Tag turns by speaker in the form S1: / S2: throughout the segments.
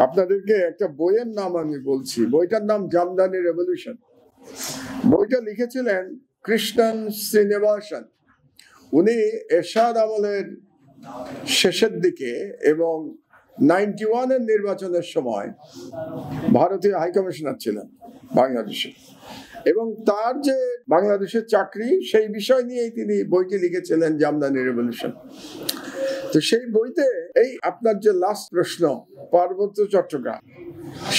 S1: আপনাদেরকে একটা বইয়ের নাম আমি বলছি, বইটার নাম জামদানি রেভলিউশন। বইটা লিখেছিলেন কৃষ্ণন শ্রীনিবাসন। উনি এরশাদ আমলের শেষের দিকে এবং 91-এর নির্বাচনের সময় ভারতীয় হাইকমিশনার ছিলেন বাংলাদেশে, এবং তার যে বাংলাদেশের চাকরি সেই বিষয় নিয়েই তিনি বইটি লিখেছিলেন জামদানি রেভলিউশন। তো সেই বইতে এই আপনার যে লাস্ট প্রশ্ন পার্বত্য চট্টগ্রাম,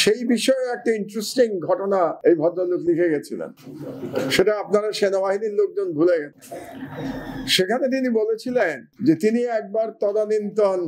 S1: সেই বিষয়ে একটা ইন্টারেস্টিং ঘটনা এই ভদ্রলোক লিখে গেছিলেন, সেটা আপনারা সেনাবাহিনীর লোকজন ভুলে গেছেন। সেখানে তিনি বলেছিলেন যে তিনি একবার তদানীন্তন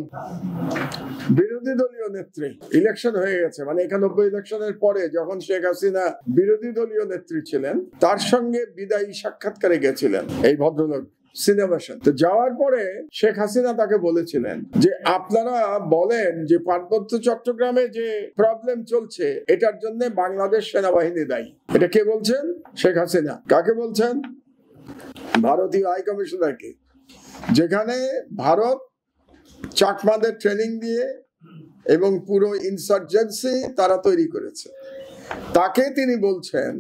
S1: বিরোধী দলীয় নেত্রী, ইলেকশন হয়ে গেছে মানে 91 ইলেকশনের পরে যখন শেখ হাসিনা বিরোধী দলীয় নেত্রী ছিলেন, তার সঙ্গে বিদায়ী সাক্ষাৎকারে গেছিলেন এই ভদ্রলোক শ্রীনিবাসন। তো যাওয়ার পরে শেখ হাসিনা তাকে বলেছিলেন যে আপনারা বলেন যে পার্বত্য চট্টগ্রামে যে প্রবলেম চলছে এটার জন্য বাংলাদেশ সেনাবাহিনী দায়ী। এটা কে বলছেন? শেখ হাসিনা। কাকে বলছেন? ভারতীয় হাই কমিশনারকে, যেখানে ভারত চাকমাদের ট্রেনিং দিয়ে এবং পুরো ইনসার্জেন্সি তারা তৈরি করেছে। তাকে তিনি বলছেন,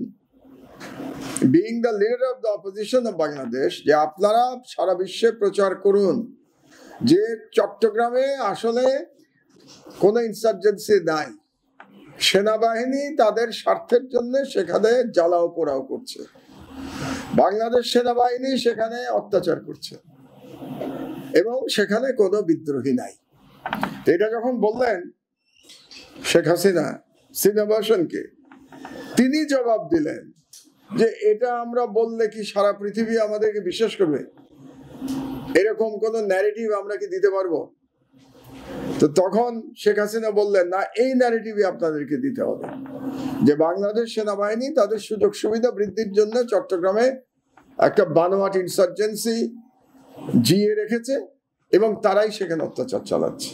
S1: being the leader of the opposition of Bangladesh, যে আপনারা সারা বিশ্বে প্রচার করুন যে চট্টগ্রামে আসলে কোনো ইনসার্জেন্সি নাই, সেনাবাহিনী তাদের স্বার্থের জন্য সেখানে জ্বালাও পোড়াও করছে, বাংলাদেশ সেনাবাহিনী সেখানে অত্যাচার করছে এবং সেখানে কোনো বিদ্রোহী নাই। এটা যখন বললেন শেখ হাসিনা শ্রীনিবাসনকে, তিনি জবাব দিলেন যে এটা আমরা বললে কি সারা পৃথিবী আমাদেরকে বিশ্বাস করবে? এরকম কোন ন্যারেটিভ আমরা কি দিতে পারবো? তো তখন শেখ হাসিনা বললেন, না, এই ন্যারেটিভই আপনাদেরকে দিতে হবে যে বাংলাদেশ সেনাবাহিনী তাদের সুযোগ সুবিধা বৃদ্ধির জন্য চট্টগ্রামে একটা বানোয়াট ইনসার্জেন্সি জিয়ে রেখেছে এবং তারাই সেখানে অত্যাচার চালাচ্ছে।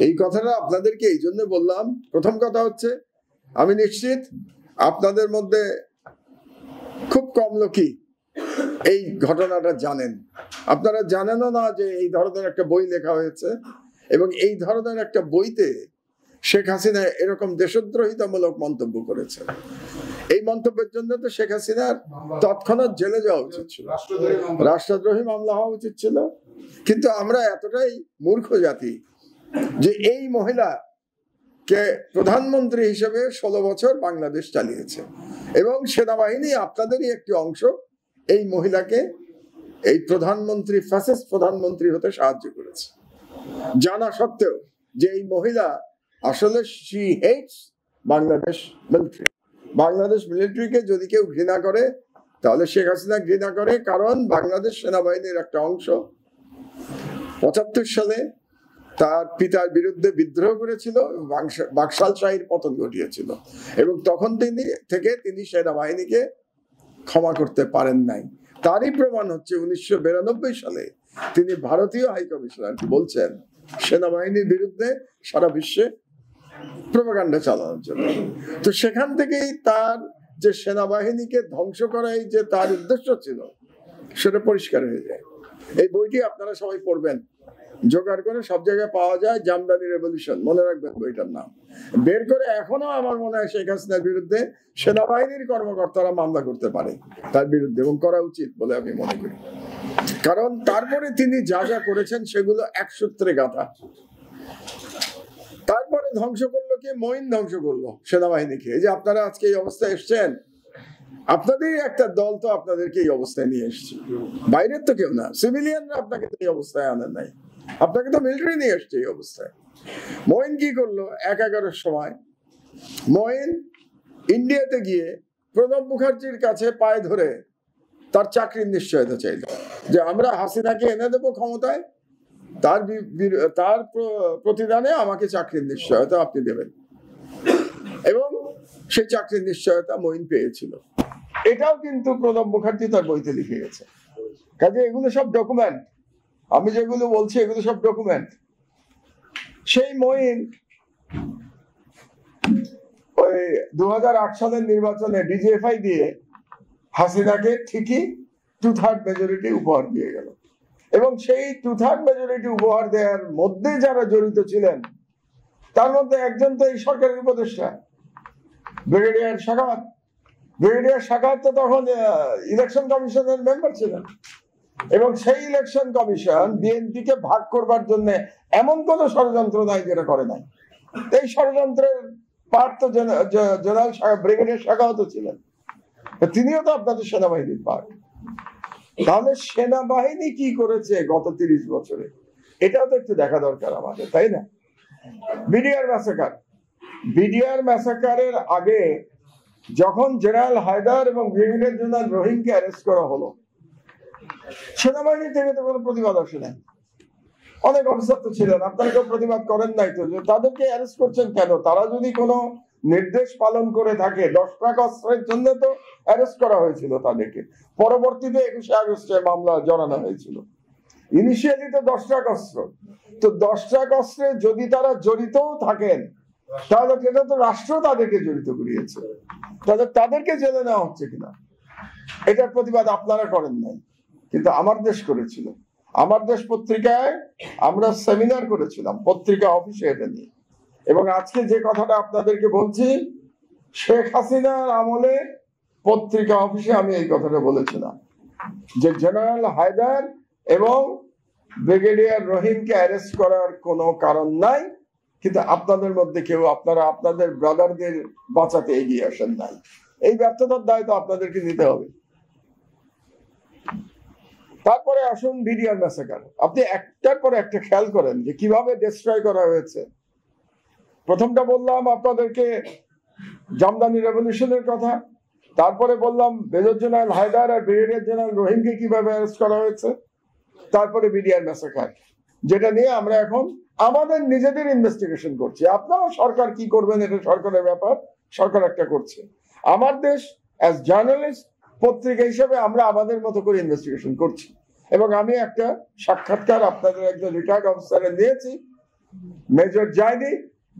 S1: এই কথাটা আপনাদেরকে এই জন্য বললাম। প্রথম কথা হচ্ছে, আমি নিশ্চিত আপনাদের মধ্যে খুব কম লোকই এই ঘটনাটা জানেন। আপনারা জানেনও না যে এই ধরনের একটা বই লেখা হয়েছে এবং এই ধরনের একটা বইতে শেখ হাসিনা এরকম দেশদ্রোহিতামূলক মন্তব্য করেছে। এই মন্তব্যের জন্য তো শেখ হাসিনার তৎক্ষণাৎ জেলে যাওয়া উচিত ছিল, রাষ্ট্রদ্রোহী মামলা হওয়া উচিত ছিল। কিন্তু আমরা এতটাই মূর্খ জাতি যে এই মহিলা কে প্রধানমন্ত্রী হিসেবে 16 বছর বাংলাদেশ চালিয়েছে এবং সেনাবাহিনী আপনাদেরই একটি অংশ এই মহিলাকে এই প্রধানমন্ত্রী, ফ্যাসিস্ট প্রধানমন্ত্রী হতে সাহায্য করেছে, জানা সত্ত্বেও যে এই মহিলা আসলে she hates Bangladesh military. Bangladesh মিলিটারিকে যদি কেউ ঘৃণা করে তাহলে শেখ হাসিনা ঘৃণা করে, কারণ বাংলাদেশ সেনাবাহিনীর একটা অংশ 75 সালে তার পিতার বিরুদ্ধে বিদ্রোহ করেছিল, বাকশাল শাহীর পতন ঘটিয়েছিল এবং তখন তিনি সেনাবাহিনীকে ক্ষমা করতে পারেন নাই। তারই প্রমাণ হচ্ছে 1992 সালে তিনি ভারতীয় হাই কমিশনার বলছেন সেনাবাহিনীর বিরুদ্ধে সারা বিশ্বে প্রোপাগান্ডা চালানোর জন্য। তো সেখান থেকেই তার যে সেনাবাহিনীকে ধ্বংস করাই যে তার উদ্দেশ্য ছিল সেটা পরিষ্কার হয়ে যায়। এই বইটি আপনারা সবাই পড়বেন, জোগাড় করে সব জায়গায় পাওয়া যায়, জামদানি রেভলিউশন, মনে রাখবেন বইটার নাম। বের করে এখনো আমার মনে হয় শেখ হাসিনার বিরুদ্ধে সেনাবাহিনীর কর্মকর্তারা মামলা করতে পারে তার বিরুদ্ধে, এবং করা উচিত বলে আমি মনে করি। কারণ তারপরে তিনি যা যা করেছেন সেগুলো এক সূত্রে গাঁথা। তারপরে ধ্বংস করলো কে? মঈন ধ্বংস করলো সেনাবাহিনীকে। এই যে আপনারা আজকে এই অবস্থায় এসছেন, আপনাদেরই একটা দল তো আপনাদেরকে এই অবস্থায় নিয়ে এসছে, বাইরের তো কেউ না। সিভিলিয়ানরা আপনাকে এই অবস্থায় আনেন নাই, আপনাকে তো মিলিটারি নিয়ে এসছে এই অবস্থায়। মঈন কি করলো? 11-11 সময় মঈন ইন্ডিয়াতে গিয়ে প্রণব মুখার্জির কাছে পায়ে ধরে তার চাকরির নিশ্চয়তা চাইল যে আমরা হাসিনাকে এনে দেবো ক্ষমতায়, তার প্রতিদানে আমাকে চাকরির নিশ্চয়তা আপনি দেবেন, এবং সেই চাকরির নিশ্চয়তা মঈন পেয়েছিল। এটাও কিন্তু প্রণব মুখার্জি তার বইতে লিখে গেছে। কাজে এগুলো সব ডকুমেন্ট, আমি যেগুলো বলছি এগুলো সব ডকুমেন্ট। সেই মঈন ওই 2008 সালের নির্বাচনে ডিজিএফআই দিয়ে হাসিনাকে ঠিকই 2/3 মেজরিটি উপহার দিয়ে গেল, এবং সেই 2/3 মেজরিটি উপহার দেওয়ার মধ্যে যারা জড়িত ছিলেন তার মধ্যে একজন তো এই সরকারের উপদেষ্টা ব্রিগেডিয়ার সাখাওয়াত। ব্রিগেডিয়ার সাখাওয়াত তো তখন ইলেকশন কমিশনের মেম্বার ছিলেন, এবং সেই ইলেকশন কমিশন বিএনপিকে ভাগ করবার জন্য এমন কোন ষড়যন্ত্র নাই যেটা করে নাই। এই ষড়যন্ত্রের পার্ট তো জেনারেল ব্রিগেডিয়ার সাখাওয়াত ছিলেন, তিনিও তো আপনাদের সেনাবাহিনীর পার্ট। তাহলে সেনাবাহিনী কি করেছে গত 30 বছরে, এটাও তো একটু দেখা দরকার আমাদের, তাই না? বিডিআর ম্যাসাকারের আগে যখন জেনারেল হায়দার এবং ব্রিগেডিয়ার জেনারেল রহিমকে অ্যারেস্ট করা হলো, সেনাবাহিনী থেকে তো কোনো প্রতিবাদ আসে নাই। অনেক অফিসার তো ছিলেন, আপনারা কেউ প্রতিবাদ করেন নাই তো, যে তাদেরকে অ্যারেস্ট করছেন কেন? তারা যদি কোনো নির্দেশ পালন করে থাকে, 10 ট্রাক অস্ত্রের জন্য তো অ্যারেস্ট করা হয়েছিল তাদেরকে। পরবর্তীতে 21 আগস্টে মামলা জড়ানো হয়েছিল। ইনিশিয়ালি তো 10 ট্রাক অস্ত্র, তো 10 ট্রাক অস্ত্রে যদি তারা জড়িতও থাকেন, তাহলে এটা তো রাষ্ট্র তাদেরকে জড়িত করিয়েছে, তাহলে তাদেরকে জেলে নেওয়া হচ্ছে কিনা, এটার প্রতিবাদ আপনারা করেন নাই, কিন্তু আমার দেশ করেছিল। আমার দেশ পত্রিকায় আমরা সেমিনার করেছিলাম, পত্রিকা অফিসে এটা নিয়ে। এবং আজকে যে কথাটা আপনাদেরকে বলছি, শেখ হাসিনার আমলে পত্রিকা অফিসে আমি এই কথাটা বলেছিলাম যে জেনারেল হায়দার এবং ব্রিগেডিয়ার রহিমকে অ্যারেস্ট করার কোনো কারণ নাই, কিন্তু আপনাদের মধ্যে কেউ আপনারা আপনাদের ব্রাদারদের বাঁচাতে এগিয়ে আসেন নাই। এই ব্যর্থতার দায় তো আপনাদেরকে নিতে হবে। তারপরে আসুন বিডিআর ম্যাসাকার। আপনি একটার পর একটা খেয়াল করেন যে কিভাবে ডিস্ট্রয় করা হয়েছে। প্রথমটা বললাম আপনাদেরকে জামদানি রেভলিউশনের কথা, তারপরে বললাম মেজর জেনারেল হায়দার আর ব্রিগেডিয়ার জেনারেল রহিমকে কিভাবে অ্যারেস্ট করা হয়েছে, তারপরে বিডিআর ম্যাসাকার, যেটা নিয়ে আমরা এখন আমাদের নিজেদের ইনভেস্টিগেশন করছি। আপনারা সরকার কি করবেন এটা সরকারের ব্যাপার, সরকার একটা করছে। আমার দেশ অ্যাজ জার্নালিস্ট, পত্রিকা হিসেবে আমরা আমাদের মতো করে ইনভেস্টিগেশন করছি। এবং আমি একটা সাক্ষাৎকার আপনাদের একজন রিটায়ার্ড অফিসারে নিয়েছি, মেজর জাইদি,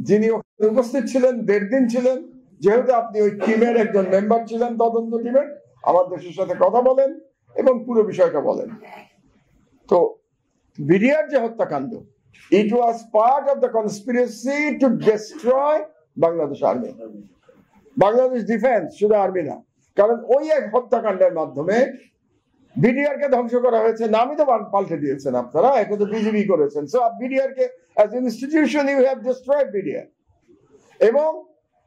S1: যিনি উপস্থিত ছিলেন, 1.5 দিন ছিলেন। যেহেতু আপনি ওই টিমের একজন মেম্বার ছিলেন, তদন্ত টিমের, আমার দেশের সাথে কথা বলেন এবং পুরো বিষয়টা বলেন। তো বিডিআর যে হত্যাকাণ্ড, it was part of the conspiracy to destroy Bangladesh Army, Bangladesh defence, শুধু আর্মি না। কারণ ওই এক হত্যাকাণ্ডের মাধ্যমে বিডিআর কে ধ্বংস করা হয়েছে। নামই তো পাল্টে দিয়েছেন আপনারা, এটা তো বিজেপি করেছেন। সো বিডিআর কে as institution you have destroyed BDR. এবং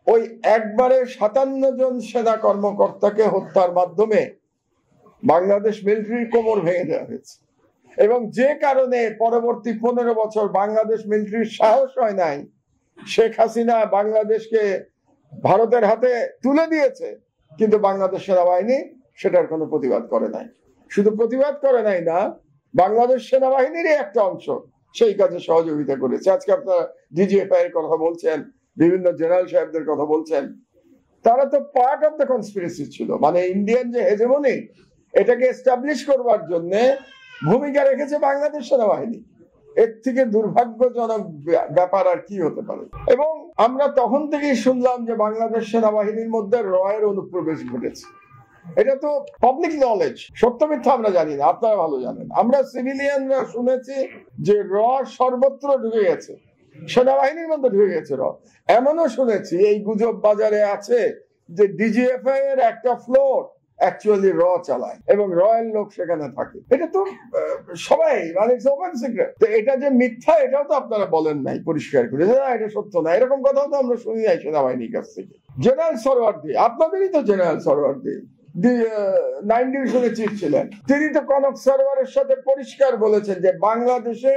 S1: ওই একবারে 57 জন সেনা কর্মকর্তাকে হত্যার মাধ্যমে বাংলাদেশ মিলিটারির কোমর ভেঙে দেওয়া হয়েছে। এবং যে কারণে পরবর্তী 15 বছর বাংলাদেশ মিলিটারির সাহস হয় নাই, শেখ হাসিনা বাংলাদেশকে ভারতের হাতে তুলে দিয়েছে, কিন্তু বাংলাদেশ সেনাবাহিনী সেটার কোনো প্রতিবাদ করে নাই। শুধু প্রতিবাদ করে নাই না, বাংলাদেশ সেনাবাহিনীরই একটা অংশ সেই কাজে সহযোগিতা করেছে। আজকে আপনারা ডিজিএফআই এর কথা বলছেন, বিভিন্ন জেনারেল সাহেবদের কথা বলছেন, তারা তো পার্ট অফ দ্য কনস্পিরেসি ছিল। মানে ইন্ডিয়ান যে হেজেমনি, এটাকে এস্টাবলিশ করবার জন্য ভূমিকা রেখেছে বাংলাদেশ সেনাবাহিনী। এর থেকে দুর্ভাগ্যজনক ব্যাপার আর কি হতে পারে। এবং আমরা তখন থেকেই শুনলাম যে বাংলাদেশ সেনাবাহিনীর মধ্যে রয়ের অনুপ্রবেশ ঘটেছে। এটা তো পাবলিক নলেজ, সত্য মিথ্যা আমরা জানি না, আপনারা ভালো জানেন। আমরা সিভিলিয়ানরা শুনেছি যে সর্বত্র ঢুকে গেছে, সেনাবাহিনীর মধ্যে ঢুকে গেছে এমনও শুনেছি, এই গুজব বাজারে আছে যে ডিজিএফআই এর একটা ফ্লোর অ্যাকচুয়ালি চালায় এবং রয়ের লোক সেখানে থাকে। এটা তো সবাই মানে ওপেন সিক্রেট। তো এটা যে মিথ্যা, এটাও তো আপনারা বলেন নাই পরিষ্কার করে, এটা সত্য না, এরকম কথাও তো আমরা শুনি নাই সেনাবাহিনীর কাছ থেকে। জেনারেল সরওয়ার্দী, আপনাদেরই তো জেনারেল সরওয়ার্দী 9 ডিভিশনে চিফ ছিলেন, তিনি তো কনক সরোয়ারের সাথে পরিষ্কার বলেছেন যে বাংলাদেশে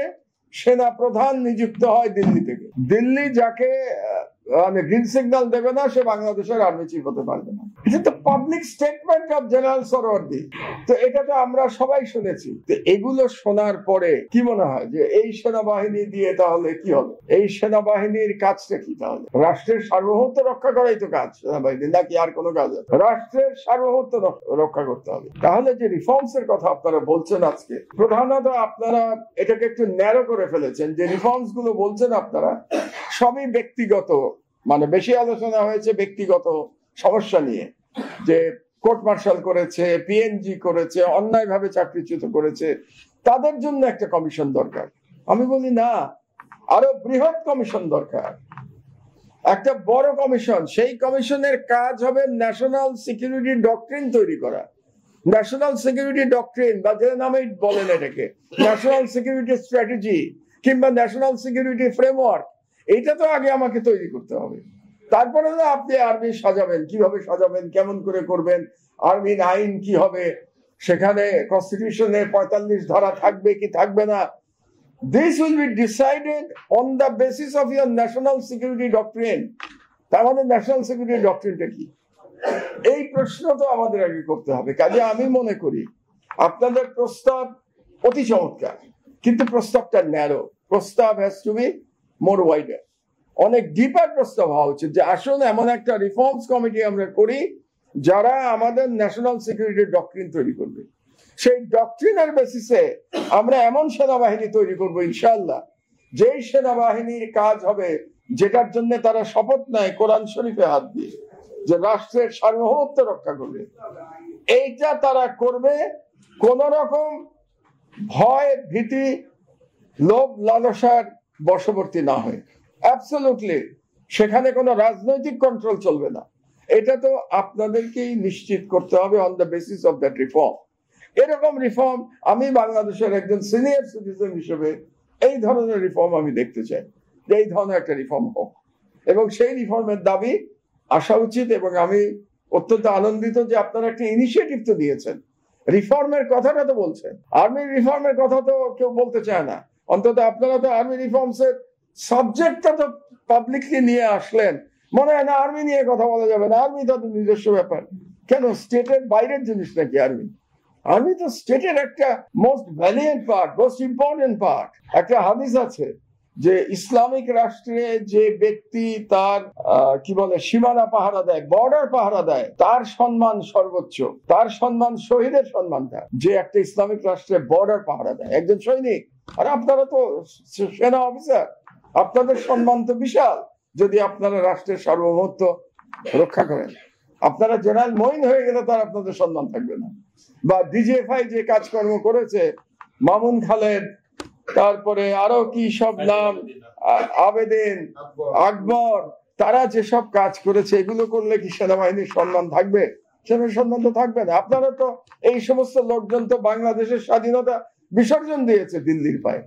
S1: সেনা প্রধান নিযুক্ত হয় দিল্লি থেকে। দিল্লি যাকে মানে গ্রিন সিগন্যাল দেবে না, সে বাংলাদেশের আর্মি চিফ হতে পারবে না। এটা তো public statement of general Suhrawardy. তো এটা তো আমরা সবাই শুনেছি। তো এগুলো শোনার পরে কি মনে হয় যে এই সেনাবাহিনী দিয়ে তাহলে কি হবে? এই সেনাবাহিনীর কাজটা কি তাহলে? রাষ্ট্রের সার্বভৌমত্ব রক্ষা করাই তো কাজ সেনাবাহিনী, নাকি আর কোনো কাজ? রাষ্ট্রের সার্বভৌমত্ব রক্ষা করতে হবে। তাহলে যে রিফর্মস এর কথা আপনারা বলছেন আজকে, প্রধানত আপনারা এটাকে একটু ন্যারো করে ফেলেছেন। যে রিফর্মস গুলো বলছেন আপনারা সবই ব্যক্তিগত, মানে বেশি আলোচনা হয়েছে ব্যক্তিগত সমস্যা নিয়ে, যে কোর্ট মার্শাল করেছে, পিএনজি করেছে, অন্যায়ভাবে চাকরিচ্যুত করেছে, তাদের জন্য একটা কমিশন দরকার। আমি বলি না, আরো বৃহৎ কমিশন দরকার। একটা বড় কমিশন, সেই কমিশনের কাজ হবে ন্যাশনাল সিকিউরিটি ডক্ট্রিন তৈরি করা। ন্যাশনাল সিকিউরিটি ডক্ট্রিন বা যে নামে বলেন এটাকে, ন্যাশনাল সিকিউরিটি স্ট্র্যাটেজি কিংবা ন্যাশনাল সিকিউরিটি ফ্রেমওয়ার্ক, এইটা তো আগে আমাকে তৈরি করতে হবে। তারপরে না আপনি আর্মি সাজাবেন, কিভাবে সাজাবেন, কেমন করে করবেন, আর্মির আইন কি হবে, সেখানে কনস্টিটিউশনে 45 ধারা থাকবে কি থাকবে না। This will be decided on the basis of your national security doctrine. তার মানে ন্যাশনাল সিকিউরিটি ডক্ট্রিনটা কি, এই প্রশ্ন তো আমাদের আগে করতে হবে। কাজে আমি মনে করি আপনাদের প্রস্তাব অতি চমৎকার, কিন্তু প্রস্তাবটা ন্যারো। প্রস্তাব has to be more wider, অনেক ডিপার প্রস্তাব হওয়া উচিত। যে আসুন এমন একটা রিফর্মস কমিটি আমরা করি যারা আমাদের ন্যাশনাল সিকিউরিটি ডক্ট্রিন তৈরি করবে। সেই ডক্ট্রিনের বেসিসে আমরা এমন সেনাবাহিনী তৈরি করব ইনশাআল্লাহ, যেই সেনাবাহিনীর কাজ হবে যেটার জন্য তারা শপথ নেয় কোরআন শরীফে হাত দিয়ে, যে রাষ্ট্রের সার্বভৌমত্ব রক্ষা করবে। এইটা তারা করবে কোন রকম ভয়, ভীতি, লোভ, লালসার বশবর্তী না হয়। অ্যাবসলিউটলি সেখানে কোনো রাজনৈতিক কন্ট্রোল চলবে না। এটা তো আপনাদেরকেই নিশ্চিত করতে হবে on the basis of that reform. এরকম রিফর্ম আমি বাংলাদেশের একজন সিনিয়র সিটিজেন হিসেবে এই ধরনের রিফর্ম আমি দেখতে চাই, যে এই ধরনের একটা রিফর্ম হোক, এবং সেই রিফর্মের দাবি আসা উচিত। এবং আমি অত্যন্ত আনন্দিত যে আপনারা একটা ইনিশিয়েটিভ তো দিয়েছেন, রিফর্মের কথাটা তো বলছেন। আর্মি রিফর্মের কথা তো কেউ বলতে চায় না, অন্তত আপনারা তো আর্মি রিফর্মস এর সাবজেক্টটা তো পাবলিকলি নিয়ে আসলেন। মনে হয় না আর্মি নিয়ে কথা বলা যাবে না, আর্মি তাদের নিজস্ব ব্যাপার। কেন, স্টেটের বাইরের জিনিস নাকি আর্মি? আর্মি তো স্টেটের একটা most valiant part, most important part. একটা হাদিস আছে যে ইসলামিক রাষ্ট্রে যে ব্যক্তি তার কি বলে সীমানা পাহারা দেয়, বর্ডার পাহারা দেয়, তার সম্মান সর্বোচ্চ, তার সম্মান শহীদের সম্মানটা। যে একটা ইসলামিক রাষ্ট্রে বর্ডার পাহারা দেয় একজন সৈনিক, আর আপনারা তো সেনা অফিসার, আপনাদের সম্মান তো বিশাল যদি আপনারা রাষ্ট্রের সার্বভৌমত্ব রক্ষা করেন। আপনারা জেনারেল মঈন হয়ে গেলে তার আপনাদের সম্মান থাকবে না। বা ডিজিএফআই যে কাজকর্ম করেছে, মামুন খালেদ, তারপরে আরো কি সব নাম, আবেদিন, আকবর, তারা যেসব কাজ করেছে, এগুলো করলে কি সেনাবাহিনীর সম্মান থাকবে? সেনার সম্মান তো থাকবে না। আপনারা তো এই সমস্ত লোকজন তো বাংলাদেশের স্বাধীনতা বিসর্জন দিয়েছে দিল্লির পায়ে।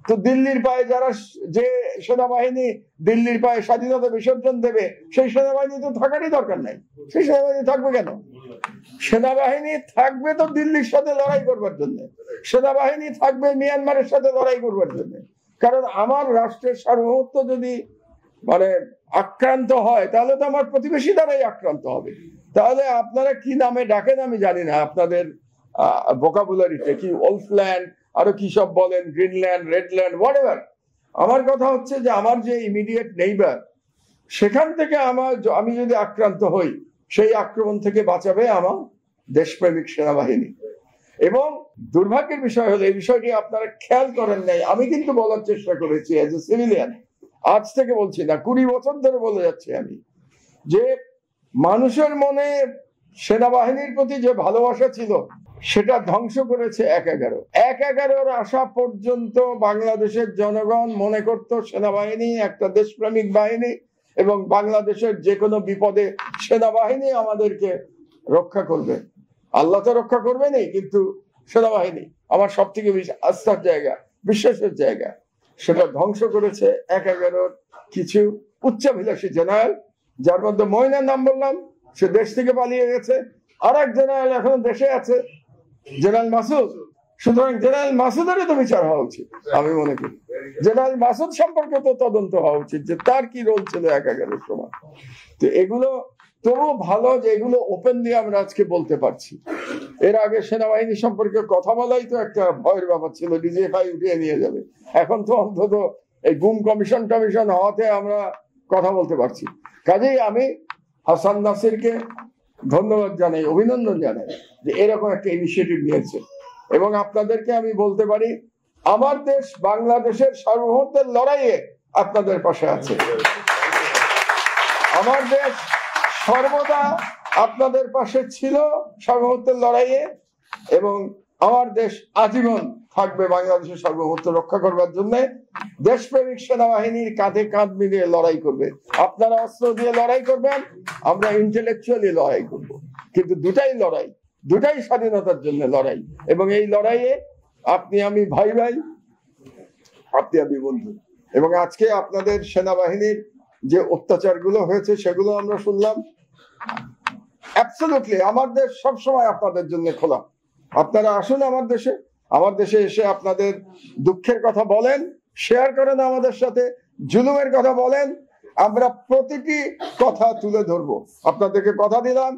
S1: তো দিল্লির পায়ে যারা, যে সেনাবাহিনী দিল্লির পায়ে স্বাধীনতা বিসর্জন দেবে, সেই সেনাবাহিনী তো থাকারই দরকার নাই। সেই সেনাবাহিনী থাকবে কেন? সেনাবাহিনী থাকবে তো দিল্লির সাথে লড়াই করবার জন্য, সেনাবাহিনী থাকবে মিয়ানমারের সাথে লড়াই করবার জন্য। কারণ আমার রাষ্ট্রের সার্বভৌমত্ব যদি মানে আক্রান্ত হয়, তাহলে তো আমার প্রতিবেশী দ্বারাই আক্রান্ত হবে। তাহলে আপনারা কি নামে ডাকেন আমি জানি না, আপনাদের ভোকাবুলারিতে কি ওলফল্যান্ড, আরো কি সব বলেন, গ্রিনল্যান্ড, রেডল্যান্ড, হোয়াটএভার। আমার কথা হচ্ছে যে আমার যে ইমিডিয়েট নেইবার, সেখান থেকে আমি যদি আক্রান্ত হই, সেই আক্রমণ থেকে বাঁচাবে আমার দেশপ্রেমিক সেনাবাহিনী। এবং দুর্ভাগ্যের বিষয় হলো এই বিষয়টি আপনারা খেয়াল করেন নাই। আমি কিন্তু বলার চেষ্টা করেছি এজ এ সিভিলিয়ান, আজ থেকে বলছি না, 20 বছর ধরে বলে যাচ্ছি আমি, যে মানুষের মনে সেনাবাহিনীর প্রতি যে ভালোবাসা ছিল সেটা ধ্বংস করেছে 1/11 আসা পর্যন্ত বাংলাদেশের জনগণ মনে করত সেনাবাহিনী একটা দেশপ্রেমিক বাহিনী, এবং বাংলাদেশের যে কোনো বিপদে সেনাবাহিনী আমাদেরকে রক্ষা করবে। আল্লাহ তো রক্ষা করবেনই, কিন্তু সেনাবাহিনী আমার সব থেকে আস্থার জায়গা, বিশ্বাসের জায়গা। সেটা ধ্বংস করেছে 1/11 কিছু উচ্চাভিলাষী জেনারেল, যার মধ্যে মইনের নাম বললাম, সে দেশ থেকে পালিয়ে গেছে। আর এক জেনারেল এখনো দেশে আছে, জেনারেল মাসুদ। সুতরাং জেনারেল মাসুদেরই তো বিচার হওয়া উচিত আমি মনে করি। জেনারেল মাসুদ সম্পর্কে তো তদন্ত হওয়া উচিত, যে তার কি রোল ছিল 1/11 সময়। তো এগুলো তবু ভালো যে এগুলো ওপেনলি আমরা আজকে বলতে পারছি। এর আগে সেনাবাহিনী সম্পর্কে কথা বলাই তো একটা ভয়ের ব্যাপার ছিল, ডিজিএফআই উঠিয়ে নিয়ে যাবে। এখন তো অন্তত এই গুম কমিশন হওয়াতে আমরা কথা বলতে পারছি। কাজেই আমি হাসান নাসিরকে ধন্যবাদ জানাই, অভিনন্দন জানাই যে এরকম একটা ইনিশিয়েটিভ নিয়েছে। এবং আপনাদেরকে আমি বলতে পারি, আমার দেশ বাংলাদেশের সার্বভৌমত্বের লড়াইয়ে আপনাদের পাশে আছে। আমার দেশ সর্বদা আপনাদের পাশে ছিল সার্বভৌমত্বের লড়াইয়ে, এবং আমার দেশ আজীবন থাকবে বাংলাদেশের সার্বভৌমত্ব রক্ষা করবার জন্য। দেশপ্রেমিক সেনাবাহিনীর কাঁধে কাঁধ মিলিয়ে লড়াই করবে। আপনারা অস্ত্র দিয়ে লড়াই করবেন, আমরা ইন্টেলেকচুয়ালি লড়াই করব। কিন্তু দুটাই লড়াই, দুটাই স্বাধীনতার জন্য লড়াই। এবং এই লড়াইয়ে আপনি আমি ভাই ভাই, আপনি আমি বন্ধু। এবং আজকে আপনাদের সেনাবাহিনীর যে অত্যাচারগুলো হয়েছে সেগুলো আমরা শুনলাম। অ্যাবসলিউটলি আমার দেশ সবসময় আপনাদের জন্য খোলা। আপনারা আসুন আমার দেশে, আমার দেশে এসে আপনাদের দুঃখের কথা বলেন, শেয়ার করেন আমাদের সাথে, জুলুমের কথা বলেন, আমরা প্রতিটি কথা তুলে ধরবো। আপনাদেরকে কথা দিলাম,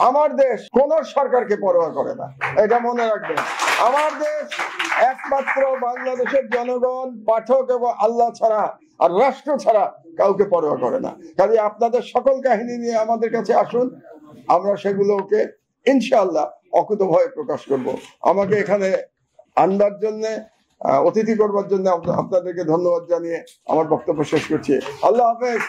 S1: আমার দেশ কোন সরকারকে পরোয়া করে না, এটা মনে রাখবেন। আমার দেশ একমাত্র বাংলাদেশের জনগণ, পাঠক এবং আল্লাহ ছাড়া আর রাষ্ট্র ছাড়া কাউকে পরোয়া করে না। কাজে আপনাদের সকল কাহিনী নিয়ে আমাদের কাছে আসুন, আমরা সেগুলোকে ইনশাআল্লাহ অকুতভয়ে প্রকাশ করব। আমাকে এখানে আনবার জন্য, অতিথি করবার জন্য আপনাদেরকে ধন্যবাদ জানিয়ে আমার বক্তব্য শেষ করছি। আল্লাহ হাফেজ।